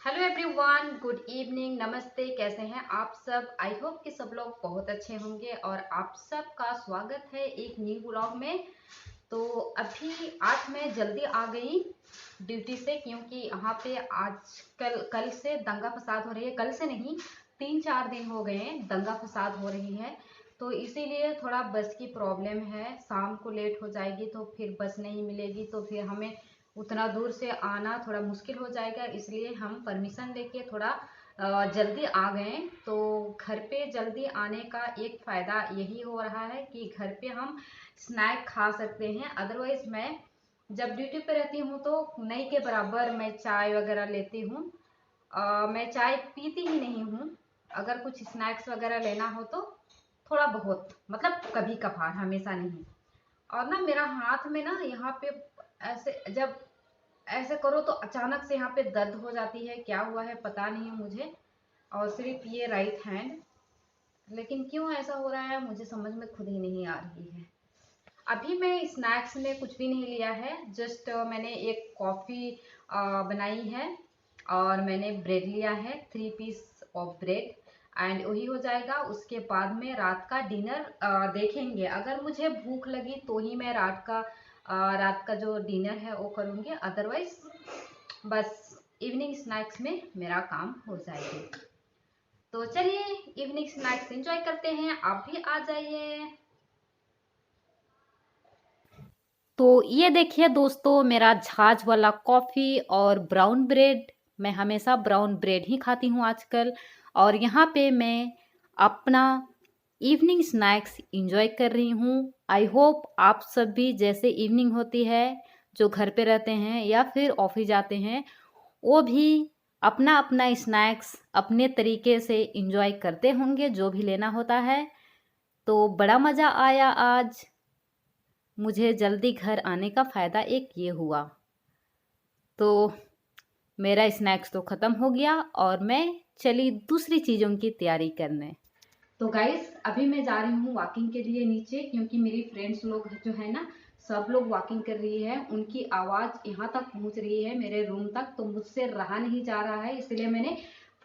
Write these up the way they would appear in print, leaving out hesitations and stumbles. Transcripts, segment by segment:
Hello everyone, good evening, नमस्ते। कैसे हैं आप सब? आई होप कि सब लोग बहुत अच्छे होंगे और आप सबका स्वागत है एक न्यू ब्लॉग में। तो अभी आज मैं जल्दी आ गई ड्यूटी से, क्योंकि यहाँ पे आज कल से दंगा फसाद हो रही है। कल से नहीं, 3-4 दिन हो गए हैं दंगा फसाद हो रही है। तो इसीलिए थोड़ा बस की प्रॉब्लम है। शाम को लेट हो जाएगी तो फिर बस नहीं मिलेगी, तो फिर हमें उतना दूर से आना थोड़ा मुश्किल हो जाएगा। इसलिए हम परमिशन लेके थोड़ा जल्दी आ गए। तो घर पे जल्दी आने का एक फ़ायदा यही हो रहा है कि घर पे हम स्नैक खा सकते हैं। अदरवाइज़ मैं जब ड्यूटी पे रहती हूँ तो नहीं के बराबर मैं चाय वगैरह लेती हूँ। मैं चाय पीती ही नहीं हूँ। अगर कुछ स्नैक्स वगैरह लेना हो तो थोड़ा बहुत, मतलब कभी कभार, हमेशा नहीं। और ना मेरा हाथ में ना यहाँ पे ऐसे जब ऐसे करो तो अचानक से यहाँ पे दर्द हो जाती है। क्या हुआ है पता नहीं मुझे। और सिर्फ ये राइट हैंड, लेकिन क्यों ऐसा हो रहा है मुझे समझ में खुद ही नहीं आ रही है। अभी मैं स्नैक्स में कुछ भी नहीं लिया है। जस्ट मैंने एक कॉफ़ी बनाई है और मैंने ब्रेड लिया है, 3 पीस ऑफ ब्रेड। एंड वही हो जाएगा। उसके बाद में रात का डिनर देखेंगे। अगर मुझे भूख लगी तो ही मैं रात का जो डिनर है वो करूँगी। अदरवाइज बस इवनिंग स्नैक्स में मेरा काम हो जाएगी। तो चलिए इवनिंग स्नैक्स एंजॉय करते हैं, आप भी आ जाइए। तो ये देखिए दोस्तों, मेरा छाछ वाला कॉफ़ी और ब्राउन ब्रेड। मैं हमेशा ब्राउन ब्रेड ही खाती हूँ आजकल। और यहाँ पे मैं अपना इवनिंग स्नैक्स इंजॉय कर रही हूँ। आई होप आप सब भी जैसे इवनिंग होती है, जो घर पे रहते हैं या फिर ऑफिस जाते हैं, वो भी अपना अपना स्नैक्स अपने तरीके से इंजॉय करते होंगे, जो भी लेना होता है। तो बड़ा मज़ा आया आज। मुझे जल्दी घर आने का फ़ायदा एक ये हुआ। तो मेरा स्नैक्स तो ख़त्म हो गया और मैं चली दूसरी चीज़ों की तैयारी करने। तो गाइस अभी मैं जा रही हूँ वॉकिंग के लिए नीचे, क्योंकि मेरी फ्रेंड्स लोग जो है ना, सब लोग वॉकिंग कर रही है। उनकी आवाज़ यहाँ तक पहुँच रही है मेरे रूम तक, तो मुझसे रहा नहीं जा रहा है। इसलिए मैंने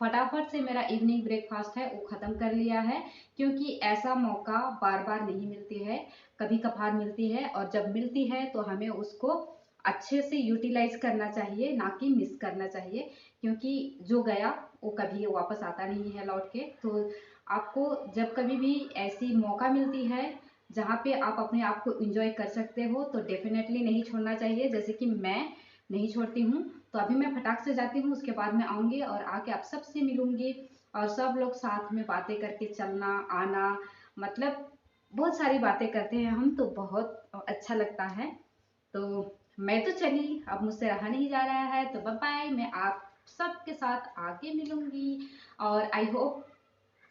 फटाफट से मेरा इवनिंग ब्रेकफास्ट है वो ख़त्म कर लिया है। क्योंकि ऐसा मौका बार बार नहीं मिलती है, कभी कभार मिलती है। और जब मिलती है तो हमें उसको अच्छे से यूटिलाइज करना चाहिए, ना कि मिस करना चाहिए। क्योंकि जो गया वो कभी वापस आता नहीं है लौट के। तो आपको जब कभी भी ऐसी मौका मिलती है जहाँ पे आप अपने आप को इंजॉय कर सकते हो, तो डेफिनेटली नहीं छोड़ना चाहिए, जैसे कि मैं नहीं छोड़ती हूँ। तो अभी मैं फटाक से जाती हूँ, उसके बाद में आऊँगी और आके आप सबसे मिलूंगी। और सब लोग साथ में बातें करके चलना आना, मतलब बहुत सारी बातें करते हैं हम, तो बहुत अच्छा लगता है। तो मैं तो चली, अब मुझसे रहा नहीं जा रहा है। तो बाय बाय, मैं आप सबके साथ आगे मिलूंगी। और आई होप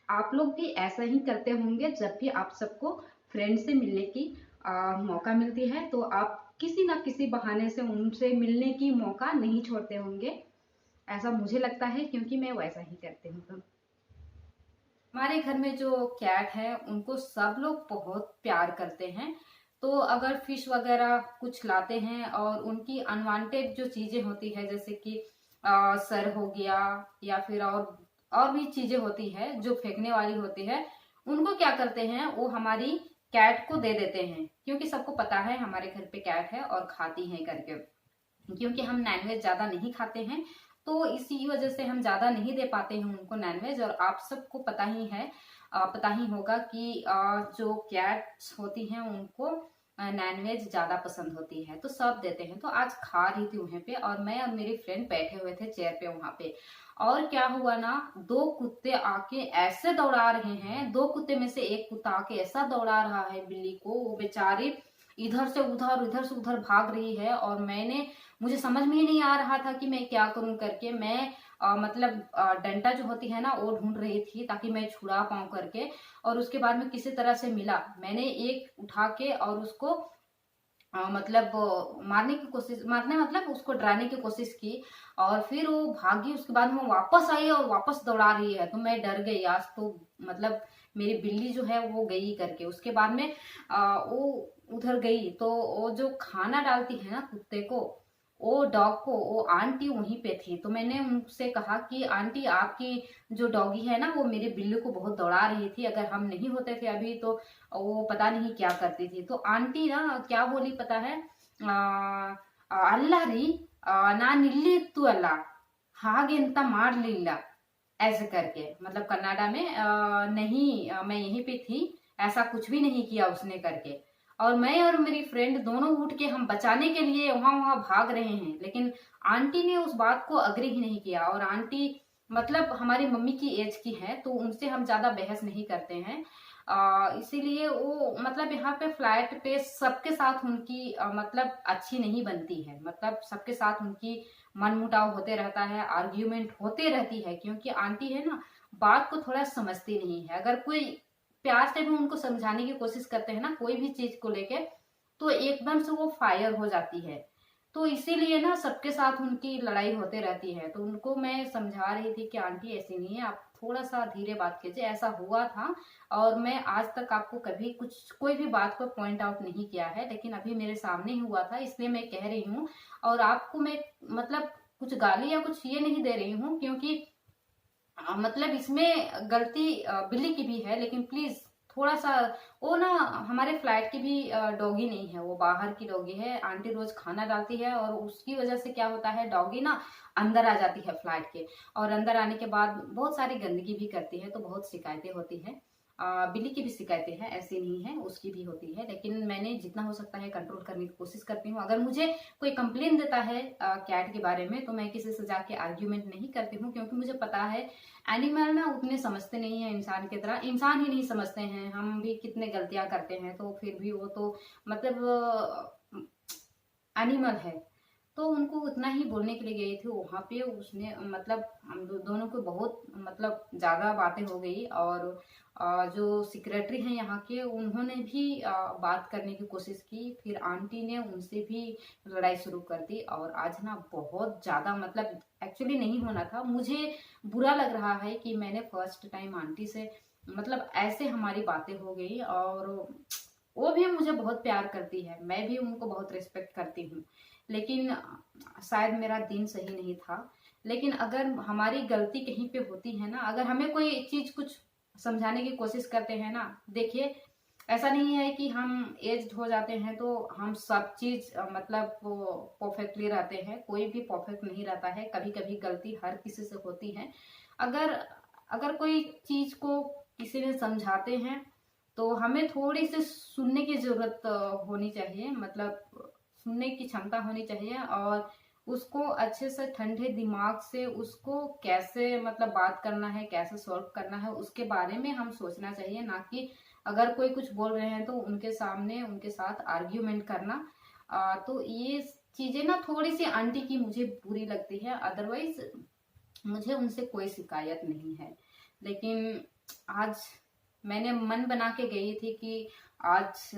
आप लोग भी ऐसा ही करते होंगे। जब भी आप सबको फ्रेंड से मिलने की मौका मिलती है, तो आप किसी ना किसी बहाने से उनसे मिलने की मौका नहीं छोड़ते होंगे। ऐसा मुझे लगता है, क्योंकि मैं वैसा ही करती हूँ। तो हमारे घर में जो कैट है उनको सब लोग बहुत प्यार करते हैं। तो अगर फिश वगैरह कुछ लाते हैं और उनकी अनवांटेड जो चीजें होती है, जैसे कि सर हो गया या फिर और भी चीजें होती है जो फेंकने वाली होती है, उनको क्या करते हैं, वो हमारी कैट को दे देते हैं। क्योंकि सबको पता है हमारे घर पे कैट है और खाती है करके। क्योंकि हम नॉनवेज ज्यादा नहीं खाते हैं, तो इसी वजह से हम ज्यादा नहीं दे पाते हैं उनको नॉनवेज। और आप सबको पता ही है, पता ही होगा कि जो कैट्स होती हैं उनको नॉनवेज ज्यादा पसंद होती है, तो सब देते हैं। तो आज खा रही थी वहां पे, और मैं और मेरी फ्रेंड बैठे हुए थे चेयर पे वहां पे। और क्या हुआ ना, 2 कुत्ते आके ऐसे दौड़ा रहे हैं। 2 कुत्ते में से एक कुत्ता आके ऐसा दौड़ा रहा है बिल्ली को, वो बेचारी इधर से उधर भाग रही है। और मुझे समझ में ही नहीं आ रहा था कि मैं क्या करूं करके। मैं मतलब डंडा जो होती है ना वो ढूंढ रही थी, ताकि मैं छुड़ा पाऊं करके। और उसके बाद में किसी तरह से मिला, मैंने एक उठा के और उसको मतलब मारने मतलब उसको डराने की कोशिश की। और फिर वो भागी। उसके बाद में वापस आई और वापस दौड़ा रही है। तो मैं डर गई, आज तो मतलब मेरी बिल्ली जो है वो गई करके। उसके बाद में वो उधर गई, तो वो जो खाना डालती है ना कुत्ते को, वो डॉग को वो आंटी वहीं पे थी, तो मैंने उनसे कहा कि आंटी आपकी जो डॉगी है ना वो मेरे बिल्ली को बहुत दौड़ा रही थी, अगर हम नहीं होते थे अभी तो वो पता नहीं क्या करती थी। तो आंटी ना क्या बोली पता है, अल्लाह री ना निल्ली तू अल्लाह हागे इंत मारलिल्ला, ऐसे करके, मतलब कन्नाडा में नहीं मैं यहीं पे थी, ऐसा कुछ भी नहीं किया उसने करके। और मैं और मेरी फ्रेंड दोनों उठ के हम बचाने के लिए वहां वहां भाग रहे हैं, लेकिन आंटी ने उस बात को अग्री ही नहीं किया। और आंटी मतलब हमारी मम्मी की एज की है, तो उनसे हम ज्यादा बहस नहीं करते हैं। इसीलिए वो मतलब यहाँ पे फ्लैट पे सबके साथ उनकी मतलब अच्छी नहीं बनती है, मतलब सबके साथ उनकी मनमुटाव होते रहता है, आर्ग्यूमेंट होते रहती है, क्योंकि आंटी है ना बात को थोड़ा समझती नहीं है। अगर कोई प्यार से भी उनको समझाने की कोशिश करते हैं ना कोई भी चीज को लेके, तो एकदम से वो फायर हो जाती है। तो इसीलिए ना सबके साथ उनकी लड़ाई होते रहती है। तो उनको मैं समझा रही थी कि आंटी ऐसी नहीं है, आप थोड़ा सा धीरे बात कीजिए, ऐसा हुआ था और मैं आज तक आपको कभी कुछ कोई भी बात को पॉइंट आउट नहीं किया है, लेकिन अभी मेरे सामने ही हुआ था इसलिए मैं कह रही हूँ। और आपको मैं मतलब कुछ गाली या कुछ ये नहीं दे रही हूँ, क्योंकि मतलब इसमें गलती बिल्ली की भी है, लेकिन प्लीज थोड़ा सा, वो ना हमारे फ्लैट की भी डॉगी नहीं है, वो बाहर की डॉगी है। आंटी रोज खाना डालती है और उसकी वजह से क्या होता है, डॉगी ना अंदर आ जाती है फ्लैट के, और अंदर आने के बाद बहुत सारी गंदगी भी करती है, तो बहुत शिकायतें होती है। बिल्ली की भी शिकायतें हैं, ऐसी नहीं है, उसकी भी होती है, लेकिन मैंने जितना हो सकता है कंट्रोल करने की कोशिश करती हूँ। अगर मुझे कोई कंप्लेन देता है कैट के बारे में, तो मैं किसी से जाके आर्ग्यूमेंट नहीं करती हूँ, क्योंकि मुझे पता है एनिमल ना उतने समझते नहीं है इंसान की तरह, इंसान ही नहीं समझते हैं, हम भी कितने गलतियां करते हैं, तो फिर भी वो तो मतलब एनिमल है। तो उनको उतना ही बोलने के लिए गई थी वहां पे, उसने मतलब हम दोनों को बहुत मतलब ज्यादा बातें हो गई। और जो सेक्रेटरी हैं यहाँ के उन्होंने भी बात करने की कोशिश की, फिर आंटी ने उनसे भी लड़ाई शुरू कर दी। और आज ना बहुत ज्यादा मतलब एक्चुअली नहीं होना था, मुझे बुरा लग रहा है कि मैंने फर्स्ट टाइम आंटी से मतलब ऐसे हमारी बातें हो गई। और वो भी मुझे बहुत प्यार करती है, मैं भी उनको बहुत रिस्पेक्ट करती हूँ, लेकिन शायद मेरा दिन सही नहीं था। लेकिन अगर हमारी गलती कहीं पे होती है ना, अगर हमें कोई चीज कुछ समझाने की कोशिश करते हैं ना, देखिए ऐसा नहीं है कि हम एज्ड हो जाते हैं तो हम सब चीज मतलब परफेक्टली रहते हैं, कोई भी परफेक्ट नहीं रहता है, कभी कभी गलती हर किसी से होती है। अगर अगर कोई चीज को किसी ने समझाते हैं तो हमें थोड़ी सी सुनने की जरूरत होनी चाहिए, मतलब सुनने की क्षमता होनी चाहिए, और उसको अच्छे से ठंडे दिमाग से उसको कैसे मतलब बात करना है, कैसे सॉल्व करना है, उसके बारे में हम सोचना चाहिए, ना कि अगर कोई कुछ बोल रहे हैं तो उनके सामने उनके साथ आर्ग्यूमेंट करना। तो ये चीजें ना थोड़ी सी आंटी की मुझे बुरी लगती है, अदरवाइज मुझे उनसे कोई शिकायत नहीं है। लेकिन आज मैंने मन बना के गई थी कि आज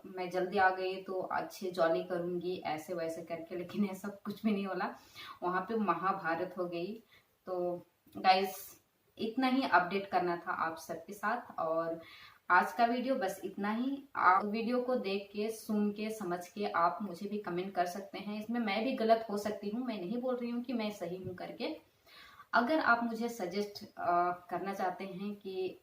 मैं जल्दी आ गई तो अच्छे जॉली करूंगी ऐसे वैसे करके, लेकिन ऐसा कुछ भी नहीं होला, वहां पे महाभारत हो गई। तो गाइस इतना ही अपडेट करना था आप सबके साथ, और आज का वीडियो बस इतना ही। आप वीडियो को देख के सुन के समझ के आप मुझे भी कमेंट कर सकते हैं, इसमें मैं भी गलत हो सकती हूँ, मैं नहीं बोल रही हूँ कि मैं सही हूँ करके। अगर आप मुझे सजेस्ट करना चाहते हैं कि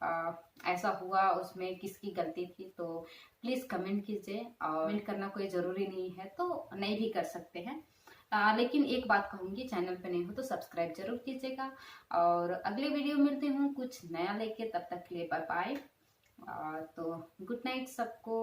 ऐसा हुआ उसमें किसकी गलती थी, तो प्लीज कमेंट कीजिए। कमेंट करना कोई जरूरी नहीं है, तो नहीं भी कर सकते हैं। लेकिन एक बात कहूंगी, चैनल पे नहीं हो तो सब्सक्राइब जरूर कीजिएगा। और अगले वीडियो मिलती हूँ कुछ नया लेके, तब तक के लिए बाय बाय। तो गुड नाइट सबको।